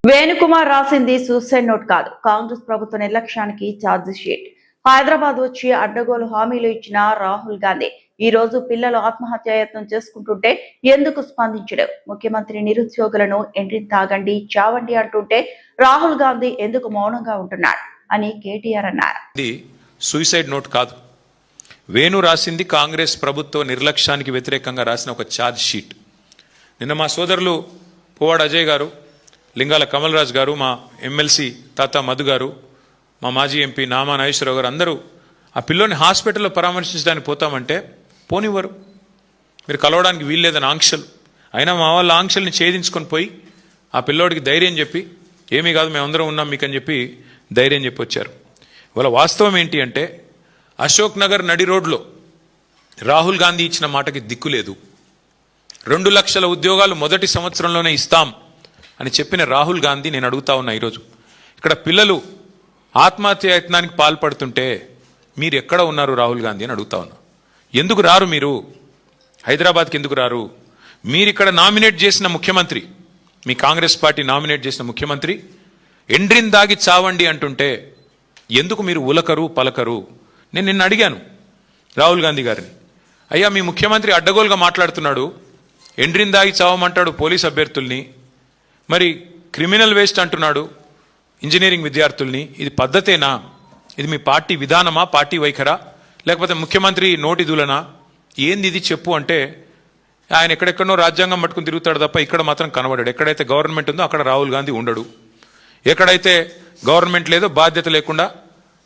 వేణుకుమార్ రాసింది suicide note కాదు, కాంగ్రెస్ ప్రభుత్వ నిర్లక్ష్యానికి ఛార్జ్ షీట్. హైదరాబాద్ వచ్చి అడ్డగోలు హామీలు ఇచ్చిన రాహుల్ గాంధీ ఈ రోజు పిల్లలు ఆత్మహత్యాయత్నం చేసుకుంటుంటే ఎందుకు స్పందించడం? ముఖ్యమంత్రి నిరుద్యోగులను ఎండ్రి తాగండి చావండి అంటుంటే రాహుల్ గాంధీ ఎందుకు మౌనంగా ఉంటున్నాడు అని కేటీఆర్ అన్నారు. ఇది సూసైడ్ నోట్ కాదు. వేణు రాసింది కాంగ్రెస్ ప్రభుత్వ నిర్లక్ష్యానికి వ్యతిరేకంగా రాసిన ఒక ఛార్జ్ షీట్. నిన్న మా సోదరులు పువ్వాడ అజయ్ గారు, లింగాల కమల్ రాజ్ గారు, మా ఎమ్మెల్సీ తాత మధు గారు, మా మాజీ ఎంపీ నామా నాగేశ్వరరావు గారు అందరూ ఆ పిల్లోని హాస్పిటల్లో పరామర్శించడానికి పోతామంటే పోనివ్వరు. మీరు కలవడానికి వీల్లేదని ఆంక్షలు. అయినా మా వాళ్ళ ఆంక్షల్ని ఛేదించుకొని పోయి ఆ పిల్లోడికి ధైర్యం చెప్పి ఏమీ కాదు మేమందరం ఉన్నాం మీకని చెప్పి ధైర్యం చెప్పి వచ్చారు. ఇవాళ వాస్తవం ఏంటి అంటే అశోక్ నగర్ నడి రోడ్లో రాహుల్ గాంధీ ఇచ్చిన మాటకి దిక్కులేదు. 2 లక్షల ఉద్యోగాలు మొదటి సంవత్సరంలోనే ఇస్తాం అని చెప్పిన రాహుల్ గాంధీ నేను అడుగుతా ఉన్నా, ఈరోజు ఇక్కడ పిల్లలు ఆత్మహత్య యత్నానికి పాల్పడుతుంటే మీరు ఎక్కడ ఉన్నారు రాహుల్ గాంధీ అని అడుగుతా ఉన్నా. ఎందుకు రారు మీరు? హైదరాబాద్కి ఎందుకు రారు? మీరు ఇక్కడ నామినేట్ చేసిన ముఖ్యమంత్రి, మీ కాంగ్రెస్ పార్టీ నామినేట్ చేసిన ముఖ్యమంత్రి ఎండ్రిన్ దాగి చావండి అంటుంటే ఎందుకు మీరు ఉలకరు పలకరు? నేను నిన్న అడిగాను రాహుల్ గాంధీ గారిని, అయ్యా మీ ముఖ్యమంత్రి అడ్డగోలుగా మాట్లాడుతున్నాడు, ఎండ్రిన్ దాగి చావమంటాడు పోలీస్ అభ్యర్థుల్ని, మరి క్రిమినల్ వేస్ట్ అంటున్నాడు ఇంజనీరింగ్ విద్యార్థుల్ని. ఇది పద్ధతేనా? ఇది మీ పార్టీ విధానమా, పార్టీ వైఖరా, లేకపోతే ముఖ్యమంత్రి నోటి దూలనా? ఏంది ఇది చెప్పు అంటే ఆయన ఎక్కడెక్కడో రాజ్యాంగం పట్టుకుని తిరుగుతాడు తప్ప ఇక్కడ మాత్రం కనబడాడు. ఎక్కడైతే గవర్నమెంట్ ఉందో అక్కడ రాహుల్ గాంధీ ఉండడు. ఎక్కడైతే గవర్నమెంట్ లేదో బాధ్యత లేకుండా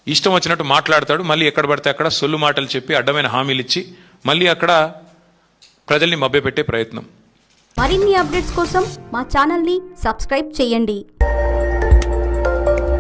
ఇష్టం వచ్చినట్టు మాట్లాడతాడు. మళ్ళీ ఎక్కడ పడితే అక్కడ సొల్లు మాటలు చెప్పి అడ్డమైన హామీలు ఇచ్చి మళ్ళీ అక్కడ ప్రజల్ని మభ్యపెట్టే ప్రయత్నం. మరిన్ని అప్డేట్స్ కోసం మా ఛానల్ని సబ్స్క్రైబ్ చేయండి.